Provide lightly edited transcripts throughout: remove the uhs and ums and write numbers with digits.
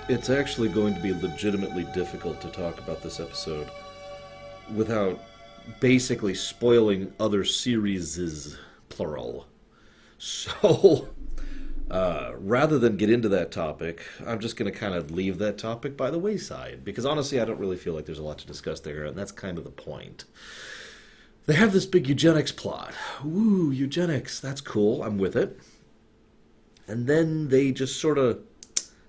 It's actually going to be legitimately difficult to talk about this episode without basically spoiling other series, plural. So, rather than get into that topic, I'm just going to kind of leave that topic by the wayside because honestly, I don't really feel like there's a lot to discuss there, and that's kind of the point. They have this big eugenics plot. Woo, eugenics, that's cool, I'm with it. And then they just sort of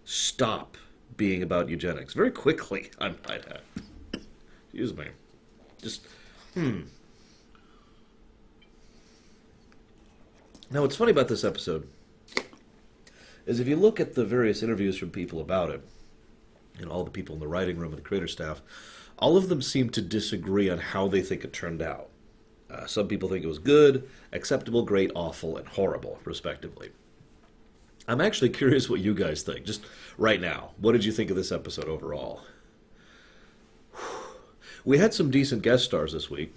stop being about eugenics very quickly, I might add. Excuse me. Just, Now, what's funny about this episode is if you look at the various interviews from people about it, and all the people in the writing room and the creator staff, all of them seem to disagree on how they think it turned out. Some people think it was good, acceptable, great, awful, and horrible, respectively. I'm actually curious what you guys think, just right now. What did you think of this episode overall? We had some decent guest stars this week.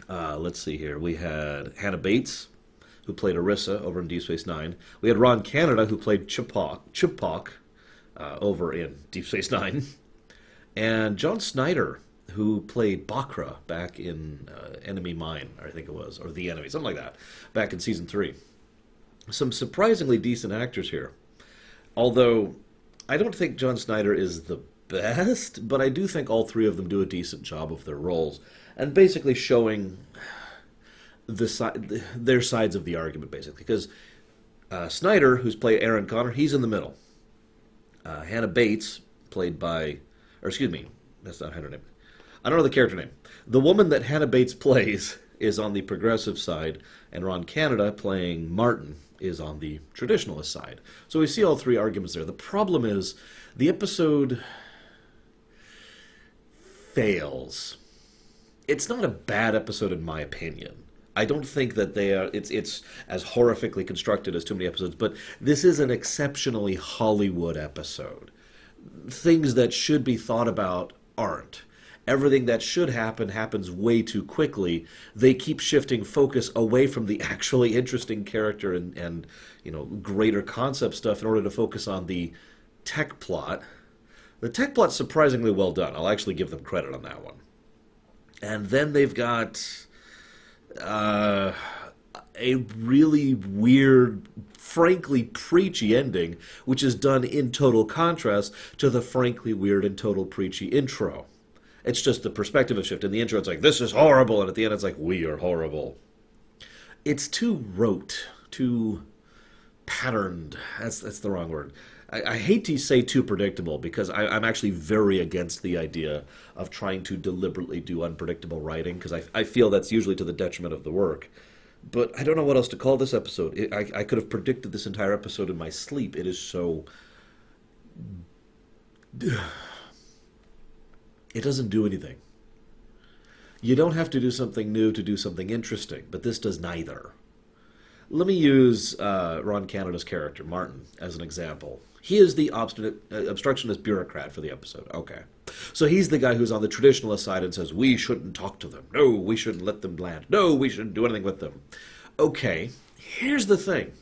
Let's see here. We had Hannah Bates, who played Arissa over in Deep Space Nine. We had Ron Canada, who played Chipok over in Deep Space Nine. And John Snyder, who played Bakra back in Enemy Mine, I think it was, or The Enemy, something like that, back in Season 3. Some surprisingly decent actors here. Although, I don't think John Snyder is the best, but I do think all three of them do a decent job of their roles, and basically showing their sides of the argument, basically. Because Snyder, who's played Aaron Connor, he's in the middle. Hannah Bates, played by... Or excuse me, that's not her name. I don't know the character name. The woman that Hannah Bates plays is on the progressive side, and Ron Canada, playing Martin, is on the traditionalist side. So we see all three arguments there. The problem is, the episode fails. It's not a bad episode in my opinion. I don't think that it's as horrifically constructed as too many episodes, but this is an exceptionally Hollywood episode. Things that should be thought about aren't. Everything that should happen happens way too quickly. They keep shifting focus away from the actually interesting character and greater concept stuff in order to focus on the tech plot. The tech plot's surprisingly well done. I'll actually give them credit on that one. And then they've got a really weird, frankly preachy ending, which is done in total contrast to the frankly weird and total preachy intro. It's just the perspective shift. In the intro, it's like, this is horrible, and at the end, it's like, we are horrible. It's too rote, too patterned. That's the wrong word. I hate to say too predictable, because I'm actually very against the idea of trying to deliberately do unpredictable writing, because I feel that's usually to the detriment of the work. But I don't know what else to call this episode. I could have predicted this entire episode in my sleep. It is so... It doesn't do anything. You don't have to do something new to do something interesting, but this does neither. Let me use Ron Canada's character, Martin, as an example. He is the obstructionist bureaucrat for the episode. Okay. So he's the guy who's on the traditionalist side and says, we shouldn't talk to them. No, we shouldn't let them land. No, we shouldn't do anything with them. Okay, here's the thing.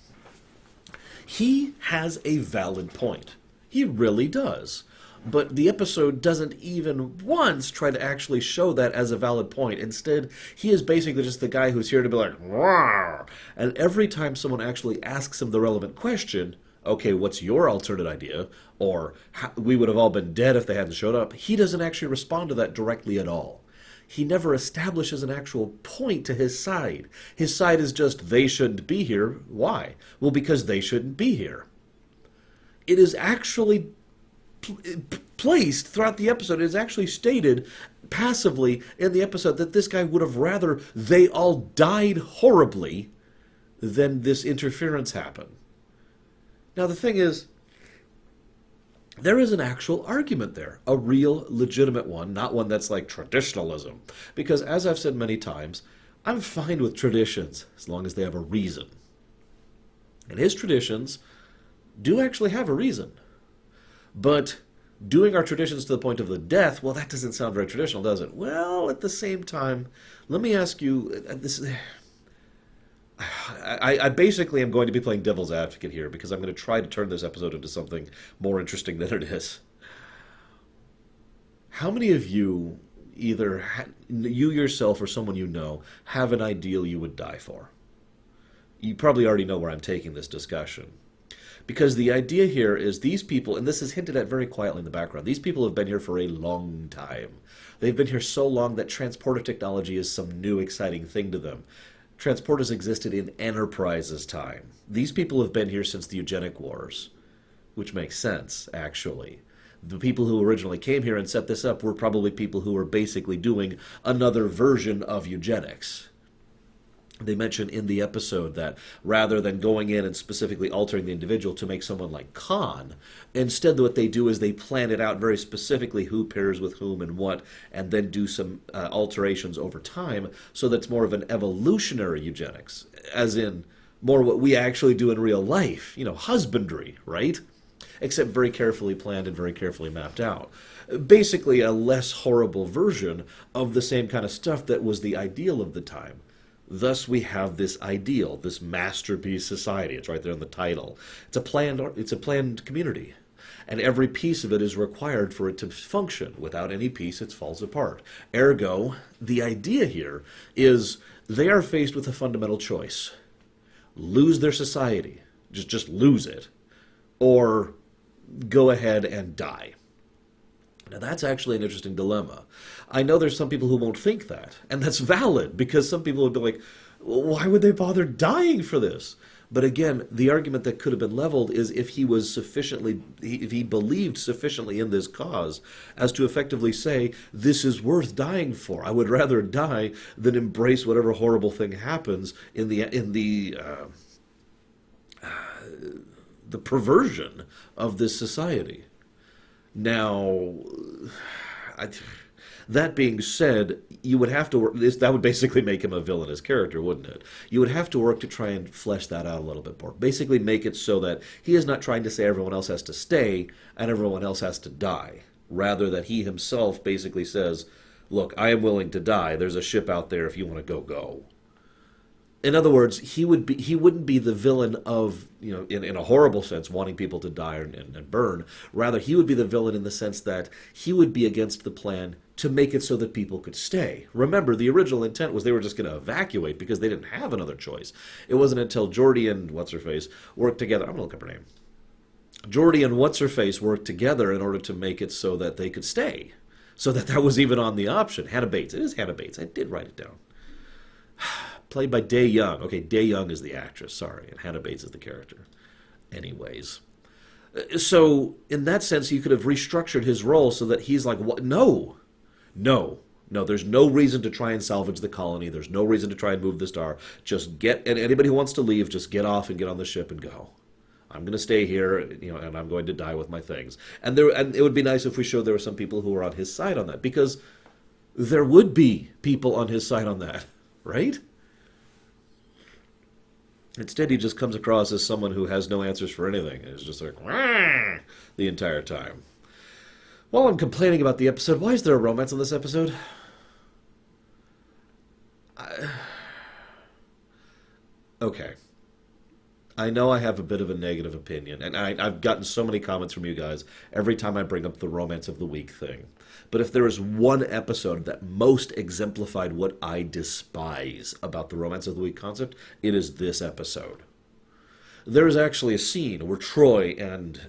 He has a valid point. He really does. But the episode doesn't even once try to actually show that as a valid point. Instead, he is basically just the guy who's here to be like, rawr. And every time someone actually asks him the relevant question, okay, what's your alternate idea? Or, we would have all been dead if they hadn't showed up. He doesn't actually respond to that directly at all. He never establishes an actual point to his side. His side is just, they shouldn't be here. Why? Well, because they shouldn't be here. It is actually placed throughout the episode. It is actually stated passively in the episode that this guy would have rather they all died horribly than this interference happen. Now the thing is, there is an actual argument there, a real legitimate one, not one that's like traditionalism. Because as I've said many times, I'm fine with traditions as long as they have a reason. And his traditions do actually have a reason. But doing our traditions to the point of the death, well, that doesn't sound very traditional, does it? Well, at the same time, let me ask you, I basically am going to be playing devil's advocate here because I'm going to try to turn this episode into something more interesting than it is. How many of you, you yourself or someone you know, have an ideal you would die for? You probably already know where I'm taking this discussion. Because the idea here is these people, and this is hinted at very quietly in the background, these people have been here for a long time. They've been here so long that transporter technology is some new exciting thing to them. Transporters existed in Enterprise's time. These people have been here since the eugenic wars, which makes sense, actually. The people who originally came here and set this up were probably people who were basically doing another version of eugenics. They mention in the episode that rather than going in and specifically altering the individual to make someone like Khan, instead what they do is they plan it out very specifically who pairs with whom and what, and then do some alterations over time so that's more of an evolutionary eugenics, as in more what we actually do in real life, husbandry, right? Except very carefully planned and very carefully mapped out. Basically a less horrible version of the same kind of stuff that was the ideal of the time. Thus, we have this ideal, this masterpiece society. It's right there in the title. It's a planned community, and every piece of it is required for it to function. Without any piece, it falls apart. Ergo, the idea here is they are faced with a fundamental choice: lose their society, just lose it, or go ahead and die. Now, that's actually an interesting dilemma. I know there's some people who won't think that, and that's valid, because some people would be like, well, why would they bother dying for this? But again, the argument that could have been leveled is if he believed sufficiently in this cause as to effectively say, this is worth dying for. I would rather die than embrace whatever horrible thing happens in the perversion of this society. Now, that being said, you would have to work. That would basically make him a villainous character, wouldn't it? You would have to work to try and flesh that out a little bit more. Basically, make it so that he is not trying to say everyone else has to stay and everyone else has to die. Rather, that he himself basically says, "Look, I am willing to die. There's a ship out there. If you want to go, go." In other words, he wouldn't be the villain of, in a horrible sense, wanting people to die and burn. Rather, he would be the villain in the sense that he would be against the plan to make it so that people could stay. Remember, the original intent was they were just going to evacuate because they didn't have another choice. It wasn't until Geordi and What's-Her-Face worked together. I'm going to look up her name. Geordi and What's-Her-Face worked together in order to make it so that they could stay. So that was even on the option. Hannah Bates. It is Hannah Bates. I did write it down. Played by Dae Young. Okay, Dae Young is the actress, sorry, and Hannah Bates is the character. Anyways. So, in that sense, you could have restructured his role so that he's like, what? No, there's no reason to try and salvage the colony. There's no reason to try and move the star. Just and anybody who wants to leave, just get off and get on the ship and go. I'm going to stay here, and I'm going to die with my things. And it would be nice if we showed there were some people who were on his side on that, because there would be people on his side on that, right? Instead, he just comes across as someone who has no answers for anything. It's just like, "Wah!" the entire time. While I'm complaining about the episode, why is there a romance in this episode? Okay. I know I have a bit of a negative opinion, and I've gotten so many comments from you guys every time I bring up the romance of the week thing. But if there is one episode that most exemplified what I despise about the romance of the week concept, it is this episode. There is actually a scene where Troy and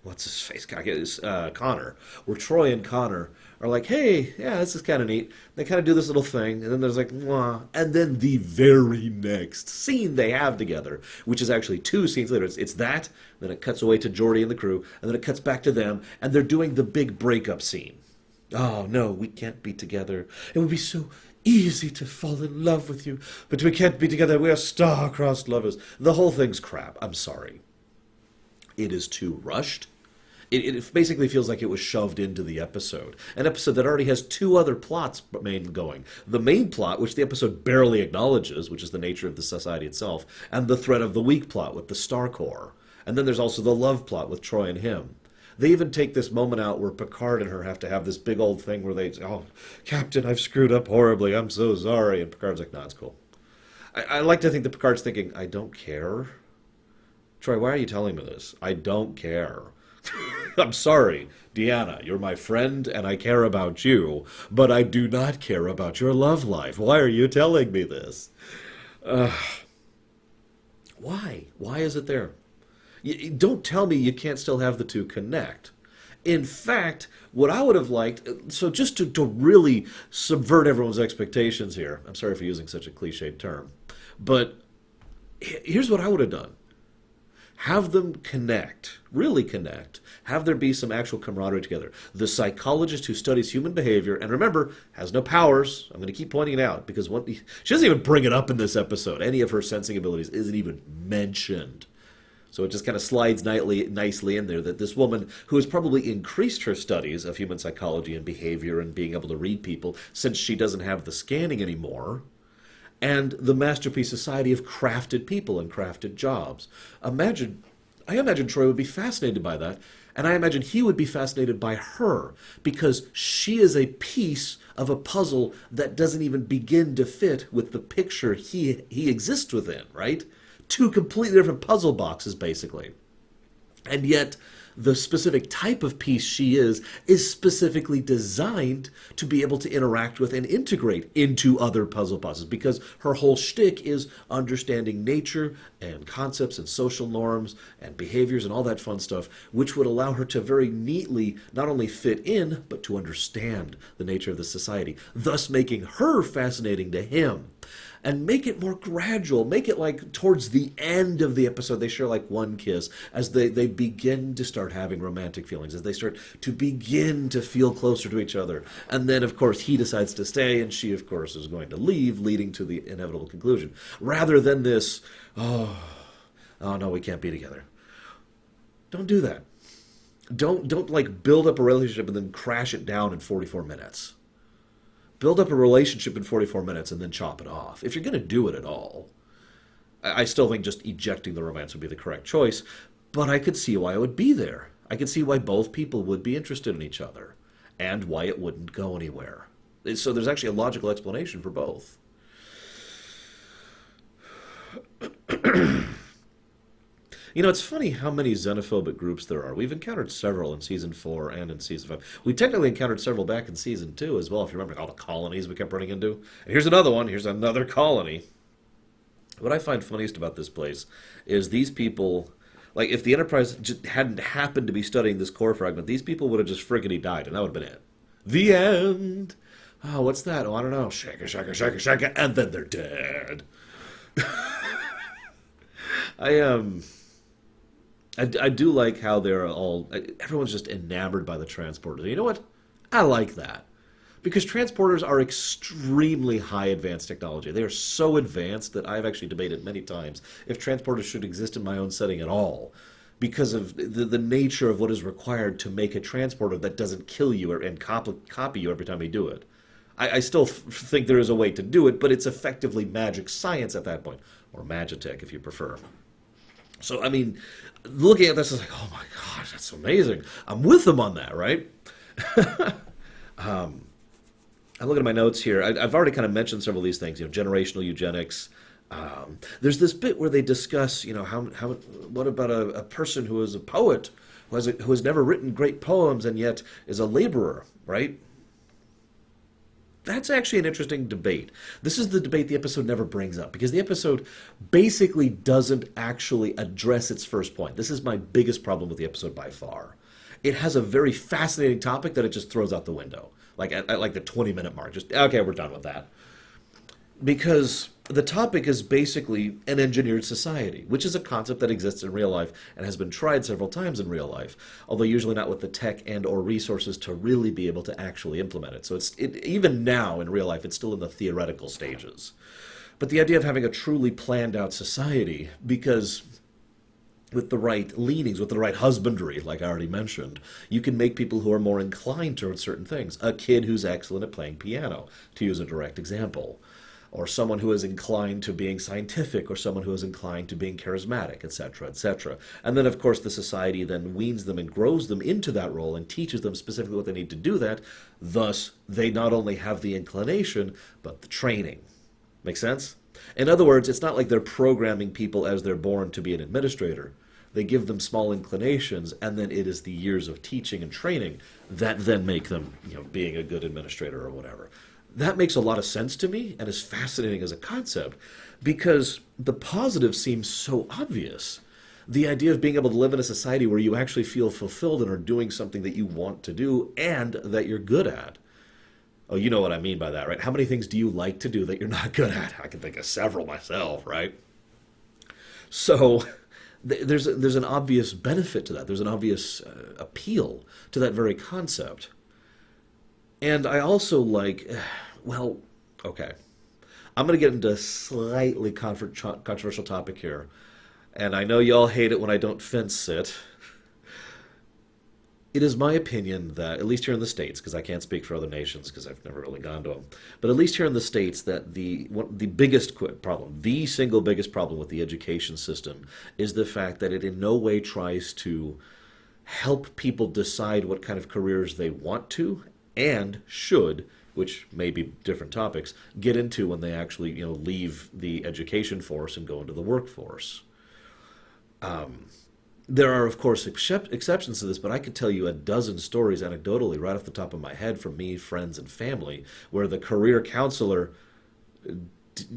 what's his face? Connor. Where Troy and Connor are like, hey, yeah, this is kind of neat. They kind of do this little thing, and then there's like, mwah. And then the very next scene they have together, which is actually 2 scenes later, it's that, then it cuts away to Geordi and the crew, and then it cuts back to them, and they're doing the big breakup scene. Oh, no, we can't be together. It would be so easy to fall in love with you, but we can't be together. We are star-crossed lovers. The whole thing's crap. I'm sorry. It is too rushed. It basically feels like it was shoved into the episode. An episode that already has 2 other plots going. The main plot, which the episode barely acknowledges, which is the nature of the society itself, and the threat of the week plot with the Star Corps. And then there's also the love plot with Troy and him. They even take this moment out where Picard and her have to have this big old thing where they say, oh, Captain, I've screwed up horribly. I'm so sorry. And Picard's like, no, it's cool. I like to think that Picard's thinking, I don't care. Troy, why are you telling me this? I don't care. I'm sorry, Deanna, you're my friend and I care about you, but I do not care about your love life. Why are you telling me this? Uh, why? Why is it there? Don't tell me you can't still have the two connect. In fact, what I would have liked, so just to really subvert everyone's expectations here, I'm sorry for using such a cliched term, but here's what I would have done. Have them connect, really connect. Have there be some actual camaraderie together. The psychologist who studies human behavior, and remember, has no powers. I'm going to keep pointing it out because she doesn't even bring it up in this episode. Any of her sensing abilities isn't even mentioned. So it just kind of slides nicely in there that this woman, who has probably increased her studies of human psychology and behavior and being able to read people since she doesn't have the scanning anymore, and the masterpiece society of crafted people and crafted jobs. I imagine Troy would be fascinated by that, and I imagine he would be fascinated by her, because she is a piece of a puzzle that doesn't even begin to fit with the picture he exists within, right? Two completely different puzzle boxes, basically. And yet, the specific type of piece she is specifically designed to be able to interact with and integrate into other puzzle boxes, because her whole shtick is understanding nature and concepts and social norms and behaviors and all that fun stuff, which would allow her to very neatly not only fit in, but to understand the nature of the society, thus making her fascinating to him. And make it more gradual. Make it like towards the end of the episode, they share like one kiss as they begin to start having romantic feelings, as they start to begin to feel closer to each other. And then, of course, he decides to stay, and she, of course, is going to leave, leading to the inevitable conclusion. Rather than this, oh no, we can't be together. Don't do that. Don't like build up a relationship and then crash it down in 44 minutes. Build up a relationship in 44 minutes and then chop it off. If you're going to do it at all. I still think just ejecting the romance would be the correct choice, but I could see why it would be there. I could see why both people would be interested in each other, and why it wouldn't go anywhere. So there's actually a logical explanation for both. You know, it's funny how many xenophobic groups there are. We've encountered several in Season 4 and in Season 5. We technically encountered several back in Season 2 as well, if you remember all the colonies we kept running into. And here's another one. Here's another colony. What I find funniest about this place is these people, like if the Enterprise just hadn't happened to be studying this core fragment, these people would have just friggity died, and that would have been it. The end. Oh, what's that? Oh, I don't know. Shaka, shaka, shaka, shaka, and then they're dead. I do like how everyone's just enamored by the transporters. You know what? I like that. Because transporters are extremely high advanced technology. They are so advanced that I've actually debated many times if transporters should exist in my own setting at all, because of the nature of what is required to make a transporter that doesn't kill you and copy you every time you do it. I still think there is a way to do it, but it's effectively magic science at that point, or magitech if you prefer. So, I mean, looking at this, is like, oh my gosh, that's amazing. I'm with them on that, right? I'm looking at my notes here. I've already kind of mentioned several of these things, generational eugenics. There's this bit where they discuss, what about a person who is a poet, who has never written great poems and yet is a laborer, right? That's actually an interesting debate. This is the debate the episode never brings up, because the episode basically doesn't actually address its first point. This is my biggest problem with the episode by far. It has a very fascinating topic that it just throws out the window. Like at like the 20-minute mark. Just, okay, we're done with that. Because the topic is basically an engineered society, which is a concept that exists in real life and has been tried several times in real life, although usually not with the tech and or resources to really be able to actually implement it. So even now in real life, it's still in the theoretical stages. But the idea of having a truly planned out society, because with the right leanings, with the right husbandry, like I already mentioned, you can make people who are more inclined towards certain things. A kid who's excellent at playing piano, to use a direct example. Or someone who is inclined to being scientific, or someone who is inclined to being charismatic, etc., etc. And then, of course, the society then weans them and grows them into that role and teaches them specifically what they need to do that. Thus, they not only have the inclination, but the training. Make sense? In other words, it's not like they're programming people as they're born to be an administrator. They give them small inclinations, and then it is the years of teaching and training that then make them, being a good administrator or whatever. That makes a lot of sense to me and is fascinating as a concept because the positive seems so obvious. The idea of being able to live in a society where you actually feel fulfilled and are doing something that you want to do and that you're good at. Oh, you know what I mean by that, right? How many things do you like to do that you're not good at? I can think of several myself, right? So there's an obvious benefit to that. There's an obvious appeal to that very concept. And I also like, well, okay. I'm going to get into a slightly controversial topic here. And I know y'all hate it when I don't fence sit. It is my opinion that, at least here in the States, because I can't speak for other nations because I've never really gone to them, but at least here in the States, that the biggest problem, the single biggest problem with the education system is the fact that it in no way tries to help people decide what kind of careers they want to and should, which may be different topics, get into when they actually leave the education force and go into the workforce. There are, of course, exceptions to this, but I could tell you a dozen stories anecdotally right off the top of my head from me, friends, and family where the career counselor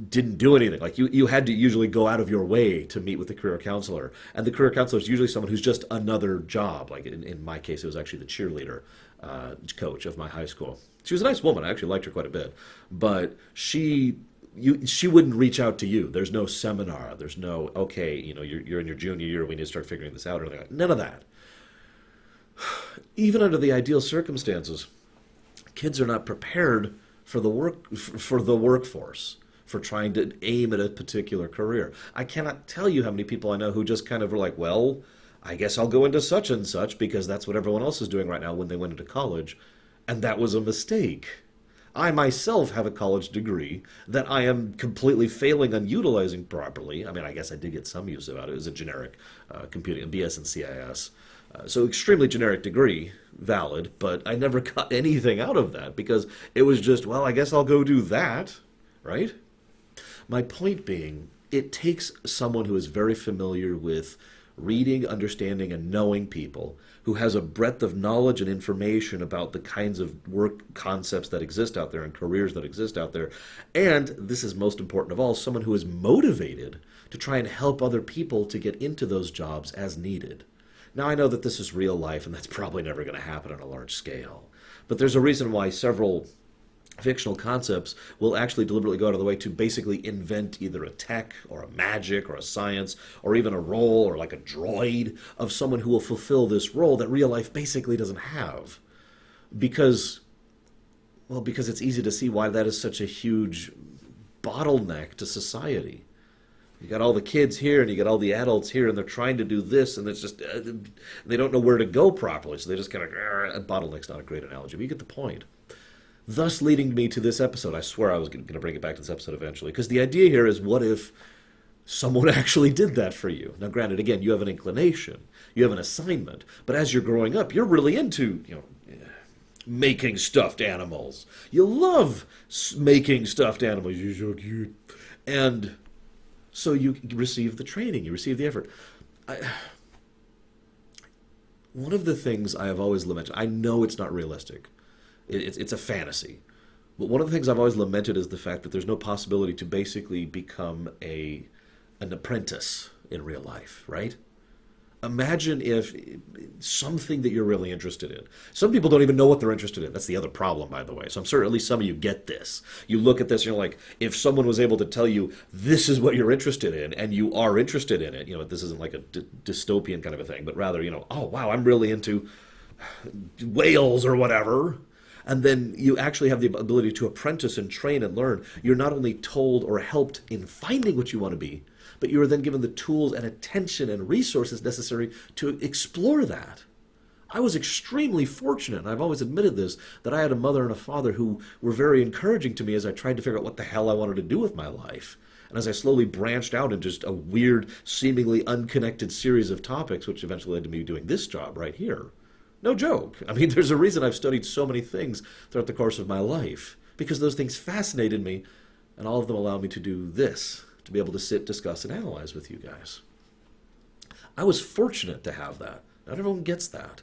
didn't do anything. Like you had to usually go out of your way to meet with the career counselor. And the career counselor is usually someone who's just another job. Like in my case, it was actually the cheerleader coach of my high school. She was a nice woman. I actually liked her quite a bit. But she wouldn't reach out to you. There's no seminar. There's no, okay, you're in your junior year, we need to start figuring this out, or anything like that. None of that. Even under the ideal circumstances, kids are not prepared for the workforce, for trying to aim at a particular career. I cannot tell you how many people I know who just kind of were like, well, I guess I'll go into such and such because that's what everyone else is doing right now when they went into college. And that was a mistake. I myself have a college degree that I am completely failing on utilizing properly. I mean, I guess I did get some use out of it. It was a generic computing, BS and CIS. So extremely generic degree, valid, but I never got anything out of that because it was just, well, I guess I'll go do that, right? My point being, it takes someone who is very familiar with reading, understanding, and knowing people, who has a breadth of knowledge and information about the kinds of work concepts that exist out there and careers that exist out there. And this is most important of all, someone who is motivated to try and help other people to get into those jobs as needed. Now, I know that this is real life and that's probably never going to happen on a large scale. But there's a reason why several fictional concepts will actually deliberately go out of the way to basically invent either a tech or a magic or a science or even a role or like a droid of someone who will fulfill this role that real life basically doesn't have. Because it's easy to see why that is such a huge bottleneck to society. You got all the kids here and you got all the adults here and they're trying to do this and it's just, they don't know where to go properly. So they just kind of, bottleneck's not a great analogy, but you get the point. Thus leading me to this episode. I swear I was going to bring it back to this episode eventually. Because the idea here is, what if someone actually did that for you? Now, granted, again, you have an inclination. You have an assignment. But as you're growing up, you're really into, making stuffed animals. You love making stuffed animals. You're so cute. And so you receive the training. You receive the effort. One of the things I have always lamented, I know it's not realistic. It's a fantasy. But one of the things I've always lamented is the fact that there's no possibility to basically become an apprentice in real life, right? Imagine if something that you're really interested in. Some people don't even know what they're interested in. That's the other problem, by the way. So I'm certain at least some of you get this. You look at this and you're like, if someone was able to tell you this is what you're interested in and you are interested in it, this isn't like a dystopian kind of a thing, but rather, oh, wow, I'm really into whales or whatever. And then you actually have the ability to apprentice and train and learn. You're not only told or helped in finding what you want to be, but you are then given the tools and attention and resources necessary to explore that. I was extremely fortunate, and I've always admitted this, that I had a mother and a father who were very encouraging to me as I tried to figure out what the hell I wanted to do with my life. And as I slowly branched out in just a weird, seemingly unconnected series of topics, which eventually led to me doing this job right here. No joke. I mean, there's a reason I've studied so many things throughout the course of my life, because those things fascinated me, And all of them allow me to do this, to be able to sit, discuss, and analyze with you guys. I was fortunate to have that. Not everyone gets that.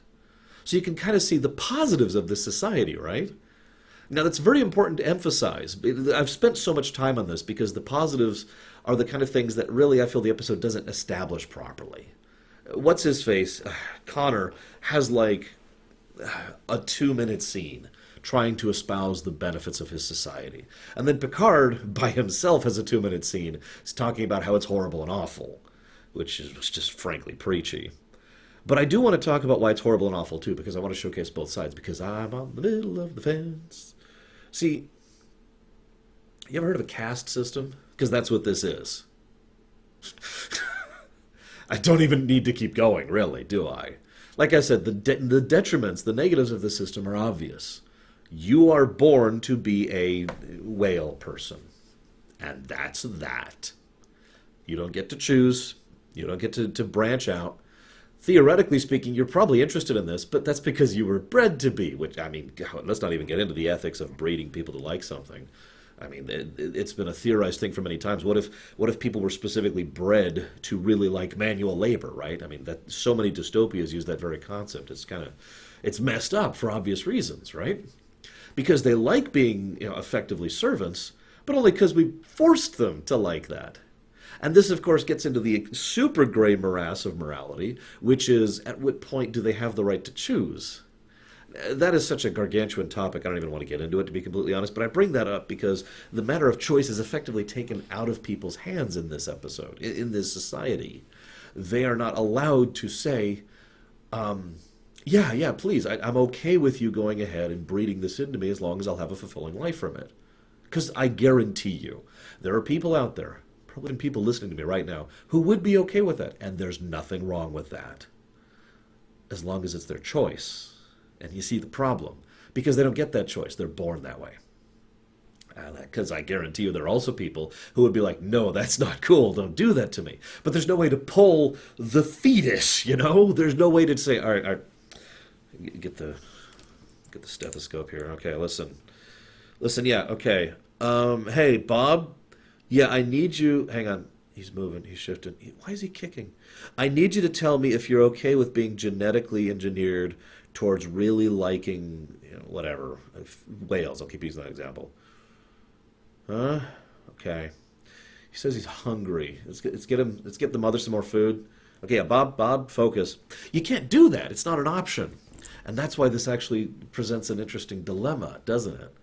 So you can kind of see the positives of this society, right? Now, that's very important to emphasize. I've spent so much time on this because the positives are the kind of things that really I feel the episode doesn't establish properly. What's his face? Connor has like a 2-minute scene trying to espouse the benefits of his society. And then Picard, by himself, has a 2-minute scene talking about how it's horrible and awful, which was just frankly preachy. But I do want to talk about why it's horrible and awful, too, because I want to showcase both sides, because I'm on the middle of the fence. See, you ever heard of a caste system? Because that's what this is. I don't even need to keep going, really, do I? Like I said, the detriments, the negatives of the system are obvious. You are born to be a whale person, and that's that. You don't get to choose. You don't get to branch out. Theoretically speaking, you're probably interested in this, but that's because you were bred to be, which, I mean, God, let's not even get into the ethics of breeding people to like something. I mean, it's been a theorized thing for many times. What if people were specifically bred to really like manual labor, right? I mean, that so many dystopias use that very concept. It's messed up for obvious reasons, right? Because they like being, effectively servants, but only because we forced them to like that. And this, of course, gets into the super gray morass of morality, which is, at what point do they have the right to choose? That is such a gargantuan topic, I don't even want to get into it, to be completely honest, but I bring that up because the matter of choice is effectively taken out of people's hands in this episode, in this society. They are not allowed to say, yeah, please, I'm okay with you going ahead and breeding this into me as long as I'll have a fulfilling life from it. Because I guarantee you, there are people out there, probably people listening to me right now, who would be okay with that, and there's nothing wrong with that, as long as it's their choice. And you see the problem, because they don't get that choice. They're born that way. Because I guarantee you there are also people who would be like, no, that's not cool, don't do that to me. But there's no way to pull the fetus, There's no way to say, all right, get the stethoscope here. Okay, listen, yeah, okay. Hey, Bob, yeah, I need you, hang on, he's moving, he's shifting. Why is he kicking? I need you to tell me if you're okay with being genetically engineered towards really liking, whatever, whales. I'll keep using that example. Huh? Okay. He says he's hungry. Let's get the mother some more food. Okay, yeah, Bob, focus. You can't do that. It's not an option. And that's why this actually presents an interesting dilemma, doesn't it?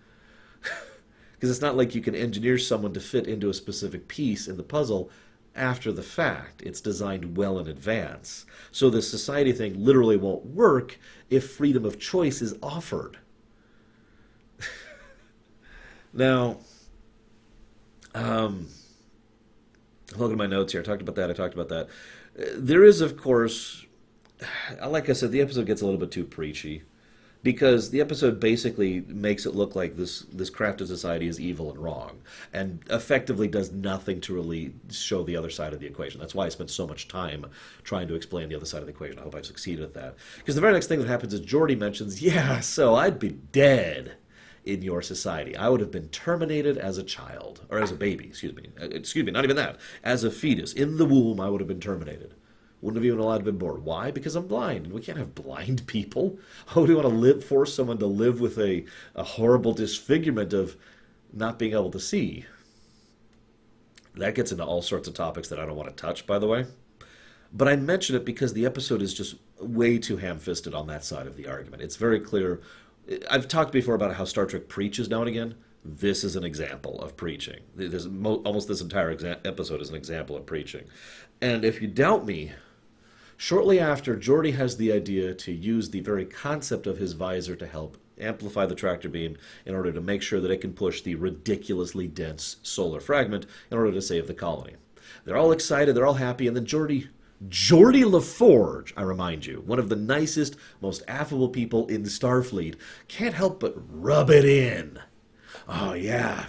Because it's not like you can engineer someone to fit into a specific piece in the puzzle after the fact. It's designed well in advance. So this society thing literally won't work if freedom of choice is offered. Now, I'm looking at my notes here. I talked about that. There is, of course, like I said, the episode gets a little bit too preachy. Because the episode basically makes it look like this crafted society is evil and wrong, and effectively does nothing to really show the other side of the equation. That's why I spent so much time trying to explain the other side of the equation. I hope I've succeeded at that. Because the very next thing that happens is Geordi mentions, yeah, so I'd be dead in your society. I would have been terminated as a child, or as a baby, excuse me, not even that. As a fetus, in the womb, I would have been terminated. Wouldn't have even allowed to be born. Why? Because I'm blind, and we can't have blind people. How do you want to force someone to live with a horrible disfigurement of not being able to see? That gets into all sorts of topics that I don't want to touch, by the way. But I mention it because the episode is just way too ham-fisted on that side of the argument. It's very clear. I've talked before about how Star Trek preaches now and again. This is an example of preaching. Almost this entire episode is an example of preaching. And if you doubt me, shortly after, Geordi has the idea to use the very concept of his visor to help amplify the tractor beam in order to make sure that it can push the ridiculously dense solar fragment in order to save the colony. They're all excited, they're all happy, and then Geordi LaForge, I remind you, one of the nicest, most affable people in Starfleet, can't help but rub it in. Oh yeah,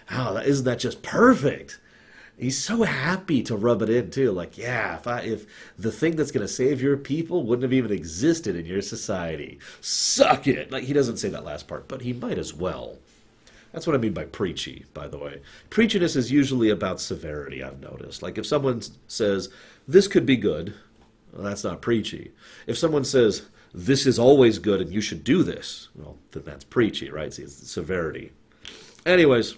isn't that just perfect? He's so happy to rub it in too. Like, yeah, if the thing that's going to save your people wouldn't have even existed in your society, suck it. Like, he doesn't say that last part, but he might as well. That's what I mean by preachy, by the way. Preachiness is usually about severity, I've noticed. Like if someone says, this could be good, well, that's not preachy. If someone says, this is always good and you should do this, well, then that's preachy, right? See, it's severity. Anyways,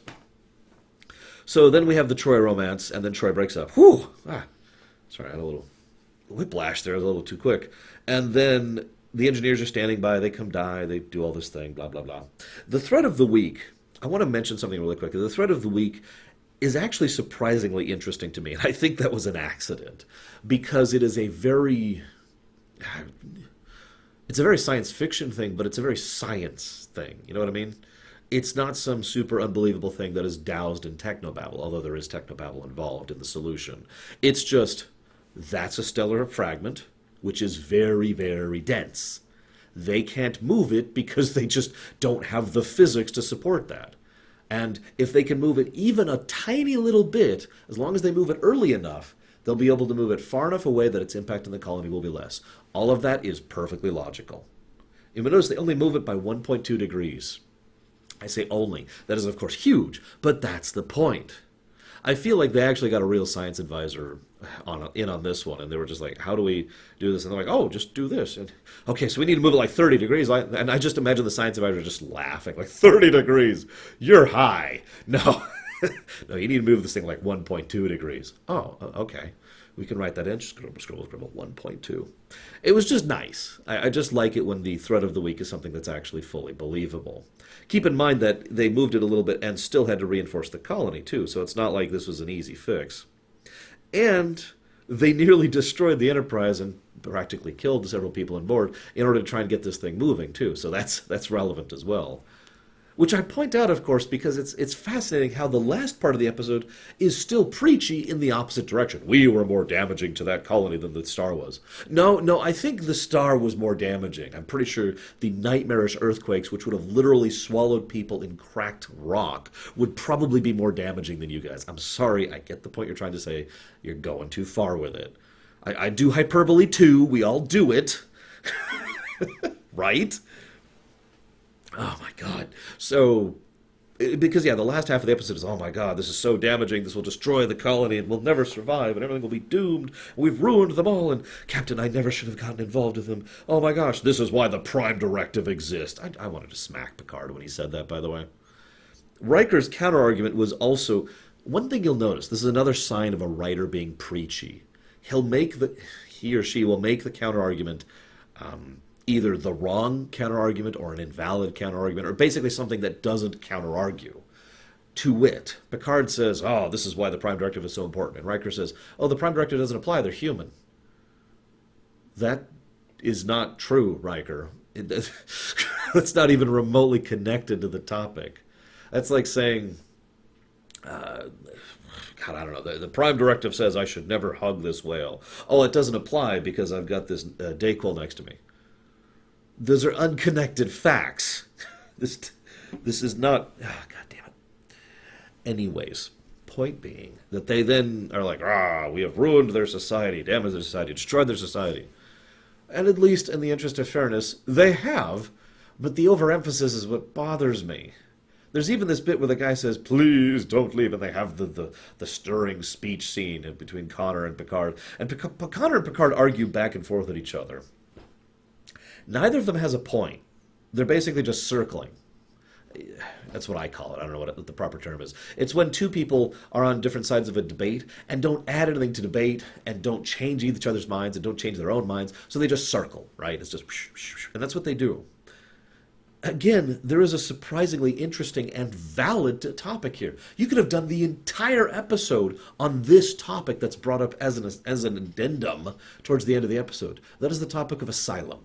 so then we have the Troy romance, and then Troy breaks up. Whew! Sorry, I had a little whiplash there, a little too quick. And then the engineers are standing by, they come die, they do all this thing, blah, blah, blah. The thread of the week, I want to mention something really quickly. The thread of the week is actually surprisingly interesting to me, and I think that was an accident, because it is a very... It's a very science fiction thing, but it's a very science thing. You know what I mean? It's not some super unbelievable thing that is doused in technobabble, although there is technobabble involved in the solution. It's just, that's a stellar fragment, which is very, very dense. They can't move it because they just don't have the physics to support that. And if they can move it even a tiny little bit, as long as they move it early enough, they'll be able to move it far enough away that its impact on the colony will be less. All of that is perfectly logical. You notice they only move it by 1.2 degrees. I say only. That is, of course, huge, but that's the point. I feel like they actually got a real science advisor in on this one, and they were just like, how do we do this? And they're like, oh, just do this. And, okay, so we need to move it like 30 degrees. And I just imagine the science advisor just laughing, like, 30 degrees? You're high. No. No, you need to move this thing like 1.2 degrees. Oh, okay. We can write that in. Scribble, 1.2. It was just nice. I just like it when the thread of the week is something that's actually fully believable. Keep in mind that they moved it a little bit and still had to reinforce the colony, too, so it's not like this was an easy fix. And they nearly destroyed the Enterprise and practically killed several people on board in order to try and get this thing moving, too, so that's relevant as well. Which I point out, of course, because it's fascinating how the last part of the episode is still preachy in the opposite direction. We were more damaging to that colony than the star was. No, I think the star was more damaging. I'm pretty sure the nightmarish earthquakes, which would have literally swallowed people in cracked rock, would probably be more damaging than you guys. I'm sorry, I get the point you're trying to say. You're going too far with it. I do hyperbole too. We all do it. Right? Oh my God. So, because yeah, the last half of the episode is, oh my God, this is so damaging, this will destroy the colony and we'll never survive and everything will be doomed. We've ruined them all and Captain, I never should have gotten involved with them. Oh my gosh, this is why the Prime Directive exists. I wanted to smack Picard when he said that, by the way. Riker's counterargument was also, one thing you'll notice, this is another sign of a writer being preachy. He or she will make the counterargument either the wrong counterargument or an invalid counterargument, or basically something that doesn't counterargue. To wit, Picard says, oh, this is why the Prime Directive is so important. And Riker says, oh, the Prime Directive doesn't apply, they're human. That is not true, Riker. That's not even remotely connected to the topic. That's like saying, God, I don't know, the Prime Directive says I should never hug this whale. Oh, it doesn't apply because I've got this Dayquil next to me. Those are unconnected facts. This is not... Oh, God damn it. Anyways, point being that they then are like, we have ruined their society, damaged their society, destroyed their society. And at least in the interest of fairness, they have, but the overemphasis is what bothers me. There's even this bit where the guy says, please don't leave, and they have the stirring speech scene between Connor and Picard. And Connor and Picard argue back and forth at each other. Neither of them has a point. They're basically just circling. That's what I call it. I don't know what the proper term is. It's when two people are on different sides of a debate and don't add anything to debate and don't change each other's minds and don't change their own minds, so they just circle, right? It's just... And that's what they do. Again, there is a surprisingly interesting and valid topic here. You could have done the entire episode on this topic that's brought up as an addendum towards the end of the episode. That is the topic of asylum.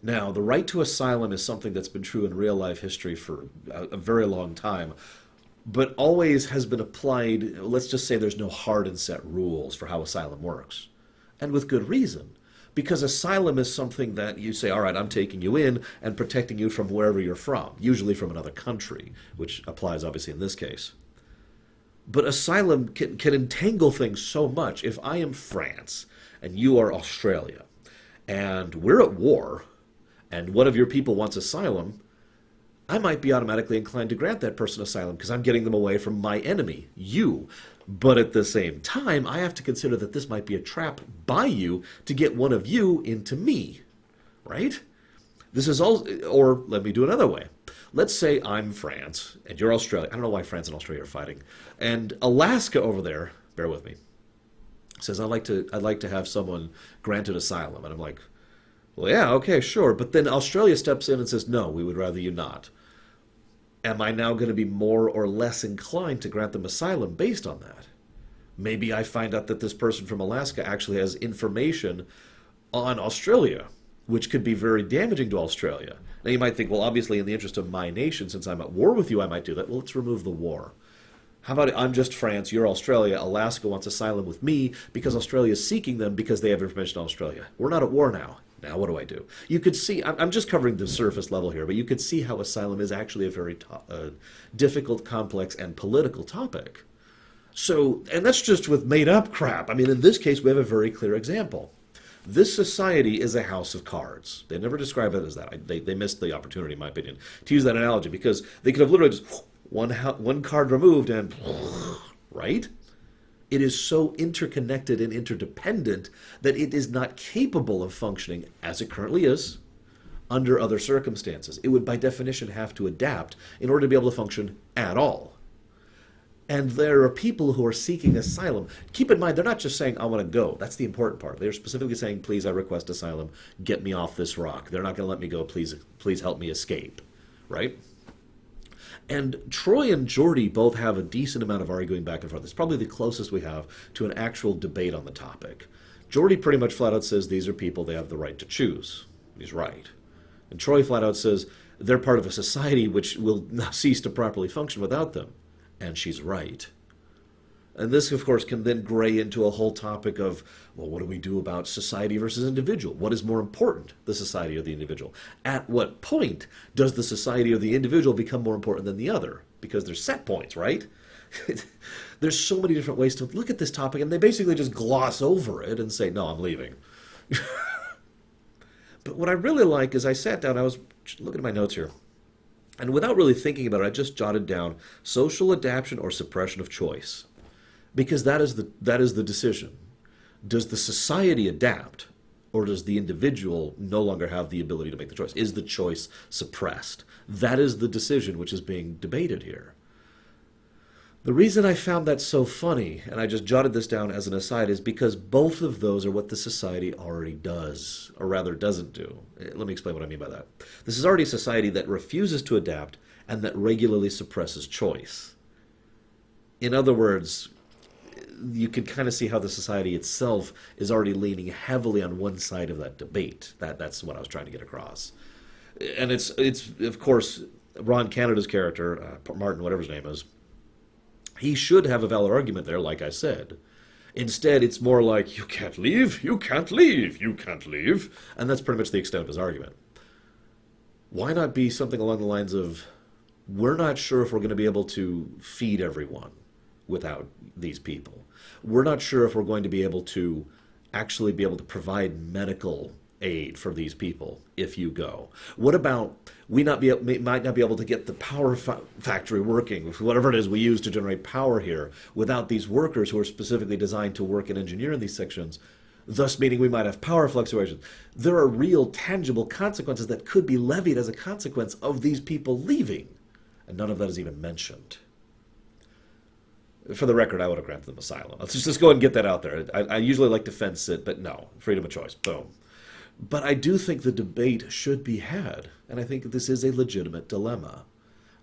Now, the right to asylum is something that's been true in real-life history for a very long time, but always has been applied. Let's just say there's no hard and set rules for how asylum works, and with good reason, because asylum is something that you say, all right, I'm taking you in and protecting you from wherever you're from, usually from another country, which applies obviously in this case. But asylum can entangle things so much. If I am France and you are Australia, and we're at war, and one of your people wants asylum, I might be automatically inclined to grant that person asylum because I'm getting them away from my enemy, you. But at the same time, I have to consider that this might be a trap by you to get one of you into me, right? This is all, or let me do it another way. Let's say I'm France and you're Australia. I don't know why France and Australia are fighting. And Alaska over there, bear with me, says I'd like to have someone granted asylum. And I'm like, well, yeah, okay, sure. But then Australia steps in and says, no, we would rather you not. Am I now going to be more or less inclined to grant them asylum based on that? Maybe I find out that this person from Alaska actually has information on Australia, which could be very damaging to Australia. Now you might think, well, obviously in the interest of my nation, since I'm at war with you, I might do that. Well, let's remove the war. How about I'm just France, you're Australia, Alaska wants asylum with me because Australia is seeking them because they have information on Australia. We're not at war now. Now what do I do? You could see, I'm just covering the surface level here, but you could see how asylum is actually a very difficult, complex, and political topic. So, and that's just with made up crap. I mean, in this case, we have a very clear example. This society is a house of cards. They never describe it as that. They missed the opportunity, in my opinion, to use that analogy because they could have literally just one card removed and, right? It is so interconnected and interdependent that it is not capable of functioning as it currently is under other circumstances. It would, by definition, have to adapt in order to be able to function at all. And there are people who are seeking asylum. Keep in mind, they're not just saying, I want to go. That's the important part. They're specifically saying, please, I request asylum. Get me off this rock. They're not going to let me go. Please help me escape. Right? And Troy and Geordie both have a decent amount of arguing back and forth. It's probably the closest we have to an actual debate on the topic. Geordie pretty much flat out says these are people, they have the right to choose. He's right. And Troy flat out says they're part of a society which will not cease to properly function without them. And she's right. And this, of course, can then gray into a whole topic of, well, what do we do about society versus individual? What is more important, the society or the individual? At what point does the society or the individual become more important than the other? Because there's set points, right? There's so many different ways to look at this topic, and they basically just gloss over it and say, no, I'm leaving. But what I really like is I sat down, I was looking at my notes here, and without really thinking about it, I just jotted down social adaptation or suppression of choice. Because that is the decision. Does the society adapt, or does the individual no longer have the ability to make the choice? Is the choice suppressed? That is the decision which is being debated here. The reason I found that so funny, and I just jotted this down as an aside, is because both of those are what the society already does, or rather doesn't do. Let me explain what I mean by that. This is already a society that refuses to adapt and that regularly suppresses choice. In other words, you can kind of see how the society itself is already leaning heavily on one side of that debate. That's what I was trying to get across. And it's of course, Ron Canada's character, Martin, whatever his name is, he should have a valid argument there, like I said. Instead, it's more like, you can't leave, you can't leave, you can't leave. And that's pretty much the extent of his argument. Why not be something along the lines of, we're not sure if we're going to be able to feed everyone without these people. We're not sure if we're going to be able to actually be able to provide medical aid for these people if you go. What about we might not be able to get the power factory working, whatever it is we use to generate power here, without these workers who are specifically designed to work and engineer in these sections, thus meaning we might have power fluctuations. There are real tangible consequences that could be levied as a consequence of these people leaving, and none of that is even mentioned. For the record, I would have granted them asylum. Let's just go ahead and get that out there. I usually like to fence it, but no. Freedom of choice. Boom. But I do think the debate should be had, and I think this is a legitimate dilemma.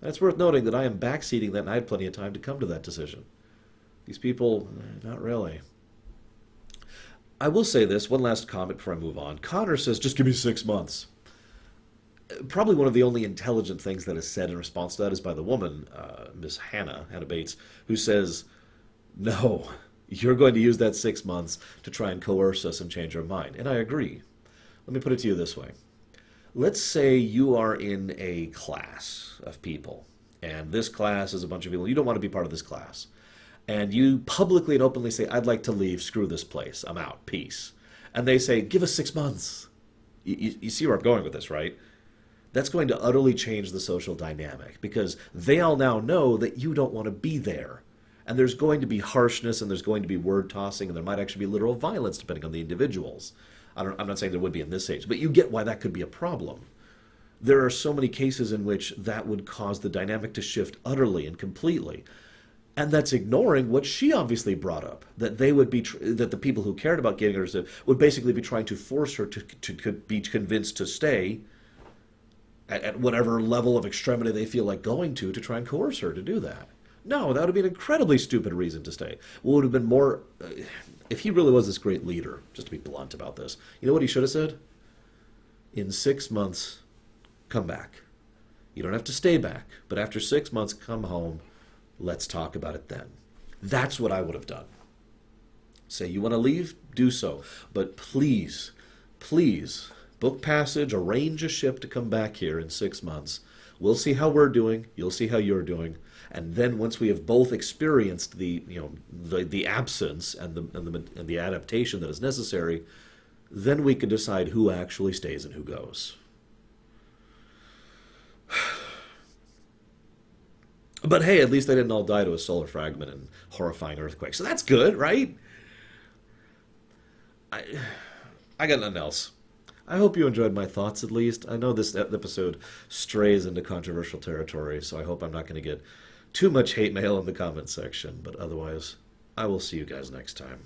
And it's worth noting that I am backseating that, and I had plenty of time to come to that decision. These people, not really. I will say this, one last comment before I move on. Connor says, just give me 6 months. Probably one of the only intelligent things that is said in response to that is by the woman, Miss Hannah Bates, who says, no, you're going to use that 6 months to try and coerce us and change our mind. And I agree. Let me put it to you this way. Let's say you are in a class of people, and this class is a bunch of people. You don't want to be part of this class. And you publicly and openly say, I'd like to leave, screw this place, I'm out, peace. And they say, give us 6 months. You see where I'm going with this, right? That's going to utterly change the social dynamic because they all now know that you don't want to be there. And there's going to be harshness and there's going to be word tossing and there might actually be literal violence depending on the individuals. I'm not saying there would be in this age, but you get why that could be a problem. There are so many cases in which that would cause the dynamic to shift utterly and completely. And that's ignoring what she obviously brought up, that they would be that the people who cared about getting her to would basically be trying to force her to be convinced to stay at whatever level of extremity they feel like going to try and coerce her to do that. No, that would be an incredibly stupid reason to stay. What would have been more, if he really was this great leader, just to be blunt about this, you know what he should have said? In 6 months, come back. You don't have to stay back, but after 6 months, come home. Let's talk about it then. That's what I would have done. Say you want to leave, do so. But please, please, book passage, arrange a ship to come back here in 6 months. We'll see how we're doing. You'll see how you're doing. And then once we have both experienced the absence and the adaptation that is necessary, then we can decide who actually stays and who goes. But hey, at least they didn't all die to a solar fragment and horrifying earthquake. So that's good, right? I got nothing else. I hope you enjoyed my thoughts at least. I know this episode strays into controversial territory, so I hope I'm not going to get too much hate mail in the comment section. But otherwise, I will see you guys next time.